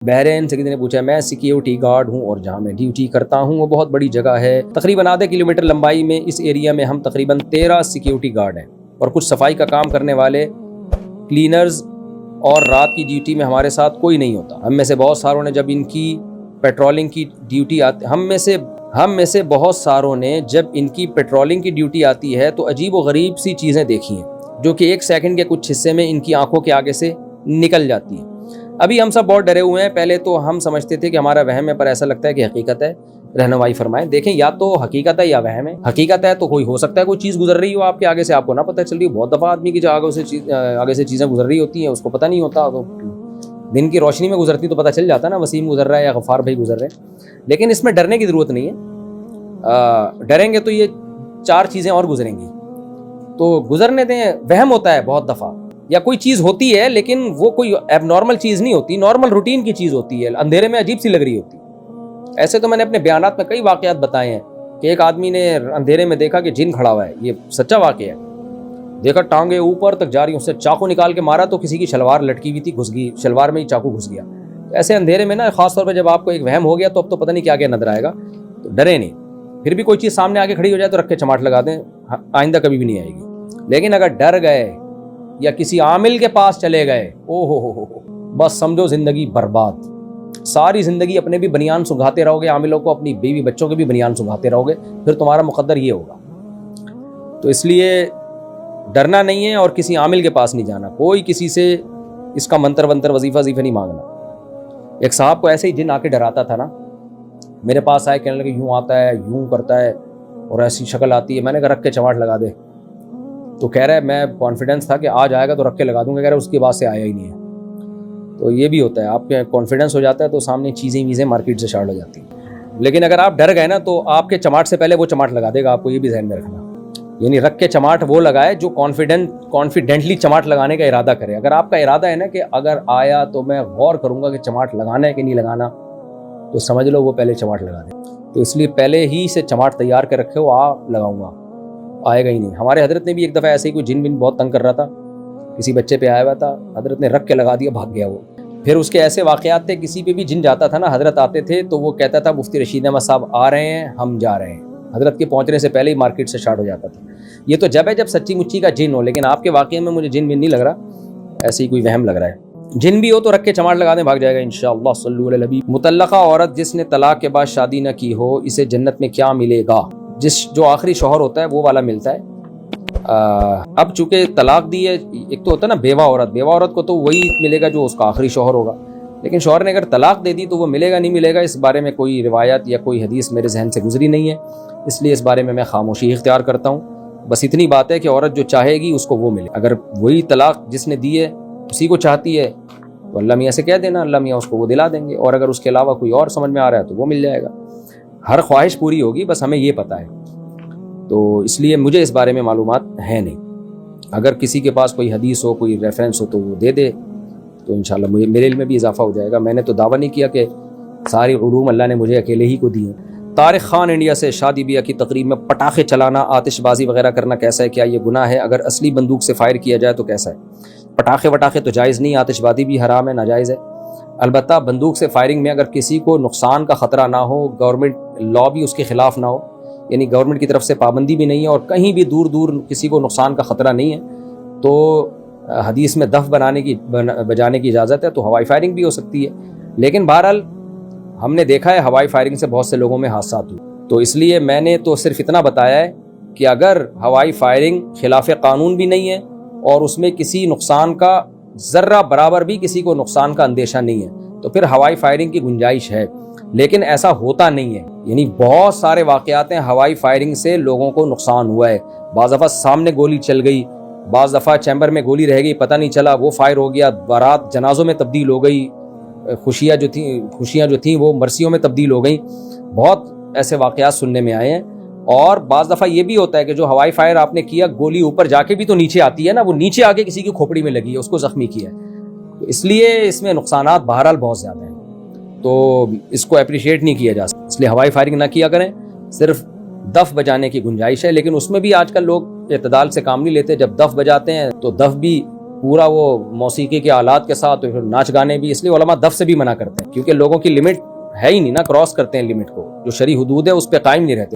بحرین سے کسی نے پوچھا میں سیکیورٹی گارڈ ہوں اور جہاں میں ڈیوٹی کرتا ہوں وہ بہت بڑی جگہ ہے، تقریباً آدھے کلومیٹر لمبائی میں اس ایریا میں ہم تقریباً 13 سیکیورٹی گارڈ ہیں اور کچھ صفائی کا کام کرنے والے کلینرز، اور رات کی ڈیوٹی میں ہمارے ساتھ کوئی نہیں ہوتا۔ ہم میں سے بہت ساروں نے جب ان کی پیٹرولنگ کی ڈیوٹی آتی ہم میں سے بہت ساروں نے جب ان کی پیٹرولنگ کی ڈیوٹی آتی ہے تو عجیب و غریب سی چیزیں دیکھی ہیں جو کہ ایک سیکنڈ کے کچھ حصے میں ان کی آنکھوں کے آگے سے نکل جاتی ہیں۔ ابھی ہم سب بہت ڈرے ہوئے ہیں، پہلے تو ہم سمجھتے تھے کہ ہمارا وہم ہے، پر ایسا لگتا ہے کہ حقیقت ہے۔ رہنمائی فرمائیں۔ دیکھیں، یا تو حقیقت ہے یا وہم ہے۔ حقیقت ہے تو کوئی ہو سکتا ہے کوئی چیز گزر رہی ہو آپ کے آگے سے، آپ کو نہ پتہ چل رہی ہو۔ بہت دفعہ آدمی کی جو آگے سے چیزیں گزر رہی ہوتی ہیں اس کو پتہ نہیں ہوتا، تو دن کی روشنی میں گزرتی تو پتہ چل جاتا ہے نا وسیم گزر رہا ہے یا غفار بھائی گزر رہے ہیں۔ لیکن اس میں ڈرنے کی ضرورت نہیں ہے، ڈریں گے تو یہ 4 چیزیں اور گزریں گی، تو گزرنے دیں۔ وہم ہوتا ہے بہت دفعہ، یا کوئی چیز ہوتی ہے لیکن وہ کوئی ایب نارمل چیز نہیں ہوتی، نارمل روٹین کی چیز ہوتی ہے، اندھیرے میں عجیب سی لگ رہی ہوتی ہے۔ ایسے تو میں نے اپنے بیانات میں کئی واقعات بتائے ہیں کہ ایک آدمی نے اندھیرے میں دیکھا کہ جن کھڑا ہوا ہے، یہ سچا واقعہ ہے۔ دیکھا ٹانگیں اوپر تک جا رہی، اس سے چاقو نکال کے مارا تو کسی کی شلوار لٹکی ہوئی تھی، گھس گئی شلوار میں ہی چاقو گھس گیا۔ ایسے اندھیرے میں نا، خاص طور پہ جب آپ کو ایک وہم ہو گیا تو اب تو پتہ نہیں کیا کیا نظر آئے گا، تو ڈرے نہیں۔ پھر بھی کوئی چیز سامنے آگے کھڑی ہو جائے تو رکھ کے چماٹ لگا دیں، آئندہ کبھی بھی نہیں آئے گی۔ لیکن اگر ڈر گئے یا کسی عامل کے پاس چلے گئے، او ہو بس سمجھو زندگی برباد۔ ساری زندگی اپنے بھی بنیان سنگھاتے رہو گے، عاملوں کو اپنی بیوی بچوں کے بھی بنیان سنگھاتے رہو گے، پھر تمہارا مقدر یہ ہوگا۔ تو اس لیے ڈرنا نہیں ہے اور کسی عامل کے پاس نہیں جانا، کوئی کسی سے اس کا منتر وظیفہ نہیں مانگنا۔ ایک صاحب کو ایسے ہی جن آ کے ڈراتا تھا نا، میرے پاس آئے، کہنے لگے یوں آتا ہے، یوں کرتا ہے اور ایسی شکل آتی ہے۔ میں نے کہا رکھ کے چماٹ لگا دے، تو کہہ رہا ہے میں کانفیڈنس تھا کہ آج آئے گا تو رکھ کے لگا دوں گا، کہہ رہا ہے اس کے بعد سے آیا ہی نہیں ہے۔ تو یہ بھی ہوتا ہے، آپ کے کانفیڈنس ہو جاتا ہے تو سامنے چیزیں مارکیٹ سے شارٹ ہو جاتی ہیں۔ لیکن اگر آپ ڈر گئے نا تو آپ کے چماٹ سے پہلے وہ چماٹ لگا دے گا، آپ کو یہ بھی ذہن میں رکھنا۔ یعنی رکھ کے چماٹ وہ لگائے جو کانفیڈنٹلی چماٹ لگانے کا ارادہ کرے۔ اگر آپ کا ارادہ ہے نا کہ اگر آیا تو میں غور کروں گا کہ چماٹ لگانا ہے کہ نہیں لگانا، تو سمجھ لو وہ پہلے چماٹ لگا دے۔ تو اس لیے پہلے ہی سے چماٹ تیار کر رکھے ہو، لگاؤں گا، آئے گا ہی نہیں۔ ہمارے حضرت نے بھی ایک دفعہ ایسے ہی کوئی جن بن بہت تنگ کر رہا تھا، کسی بچے پہ آیا ہوا تھا، حضرت نے رکھ کے لگا دیا، بھاگ گیا وہ۔ پھر اس کے ایسے واقعات تھے، کسی پہ بھی جن جاتا تھا نا، حضرت آتے تھے تو وہ کہتا تھا مفتی رشید احمد صاحب آ رہے ہیں، ہم جا رہے ہیں۔ حضرت کے پہنچنے سے پہلے ہی مارکیٹ سے شارٹ ہو جاتا تھا۔ یہ تو جب ہے جب سچی مچی کا جن ہو، لیکن آپ کے واقعے میں مجھے جن بن نہیں لگ رہا، ایسے ہی کوئی وہم لگ رہا ہے۔ جن بھی ہو تو رکھ کے چماٹ لگا دیں، بھاگ جائے گا انشاءاللہ۔ صلو علی النبی۔ مطلقہ عورت جس نے طلاق کے بعد شادی نہ کی ہو، اسے جنت میں کیا ملے گا؟ جو آخری شوہر ہوتا ہے وہ والا ملتا ہے۔ اب چونکہ طلاق دی ہے، ایک تو ہوتا ہے نا بیوہ عورت کو تو وہی ملے گا جو اس کا آخری شوہر ہوگا، لیکن شوہر نے اگر طلاق دے دی تو وہ ملے گا نہیں ملے گا، اس بارے میں کوئی روایت یا کوئی حدیث میرے ذہن سے گزری نہیں ہے، اس لیے اس بارے میں خاموشی اختیار کرتا ہوں۔ بس اتنی بات ہے کہ عورت جو چاہے گی اس کو وہ ملے۔ اگر وہی طلاق جس نے دی ہے اسی کو چاہتی ہے تو اللہ میاں سے کہہ دینا، اللہ میاں اس کو وہ دلا دیں گے، اور اگر اس کے علاوہ کوئی اور سمجھ میں آ رہا ہے تو وہ مل جائے گا۔ ہر خواہش پوری ہوگی، بس ہمیں یہ پتہ ہے، تو اس لیے مجھے اس بارے میں معلومات ہے نہیں۔ اگر کسی کے پاس کوئی حدیث ہو، کوئی ریفرنس ہو تو وہ دے دے، تو انشاءاللہ میرے علم میں بھی اضافہ ہو جائے گا۔ میں نے تو دعویٰ نہیں کیا کہ ساری علوم اللہ نے مجھے اکیلے ہی کو دی ہیں۔ طارق خان انڈیا سے، شادی بیاہ کی تقریب میں پٹاخے چلانا، آتش بازی وغیرہ کرنا کیسا ہے؟ کیا یہ گناہ ہے؟ اگر اصلی بندوق سے فائر کیا جائے تو کیسا ہے؟ پٹاخے تو جائز نہیں، آتش بازی بھی حرام ہے، ناجائز ہے۔ البتہ بندوق سے فائرنگ میں اگر کسی کو نقصان کا خطرہ نہ ہو، گورنمنٹ لا بھی اس کے خلاف نہ ہو، یعنی گورنمنٹ کی طرف سے پابندی بھی نہیں ہے اور کہیں بھی دور کسی کو نقصان کا خطرہ نہیں ہے، تو حدیث میں دف بجانے کی اجازت ہے، تو ہوائی فائرنگ بھی ہو سکتی ہے۔ لیکن بہرحال ہم نے دیکھا ہے ہوائی فائرنگ سے بہت سے لوگوں میں حادثات ہوئے، تو اس لیے میں نے تو صرف اتنا بتایا ہے کہ اگر ہوائی فائرنگ خلاف قانون بھی نہیں ہے اور اس میں کسی نقصان کا ذرہ برابر بھی کسی کو نقصان کا اندیشہ نہیں ہے تو پھر ہوائی فائرنگ کی گنجائش ہے، لیکن ایسا ہوتا نہیں ہے۔ یعنی بہت سارے واقعات ہیں ہوائی فائرنگ سے لوگوں کو نقصان ہوا ہے، بعض دفعہ سامنے گولی چل گئی، بعض دفعہ چیمبر میں گولی رہ گئی، پتہ نہیں چلا، وہ فائر ہو گیا، بارات جنازوں میں تبدیل ہو گئی، خوشیاں جو تھیں وہ مرثیوں میں تبدیل ہو گئیں۔ بہت ایسے واقعات سننے میں آئے ہیں۔ اور بعض دفعہ یہ بھی ہوتا ہے کہ جو ہوائی فائر آپ نے کیا، گولی اوپر جا کے بھی تو نیچے آتی ہے نا، وہ نیچے آ کے کسی کی کھوپڑی میں لگی ہے، اس کو زخمی کیا ہے، تو اس لیے اس میں نقصانات بہرحال بہت زیادہ ہیں، تو اس کو اپریشیٹ نہیں کیا جا سکتا، اس لیے ہوائی فائرنگ نہ کیا کریں۔ صرف دف بجانے کی گنجائش ہے، لیکن اس میں بھی آج کل لوگ اعتدال سے کام نہیں لیتے۔ جب دف بجاتے ہیں تو دف بھی پورا وہ موسیقی کے آلات کے ساتھ پھر ناچ گانے بھی، اس لیے علماء دف سے بھی منع کرتے ہیں، کیونکہ لوگوں کی لمٹ ہے ہی نہیں نا، کراس کرتے ہیں لمٹ کو، جو شرعی حدود ہے اس پہ قائم نہیں رہتے۔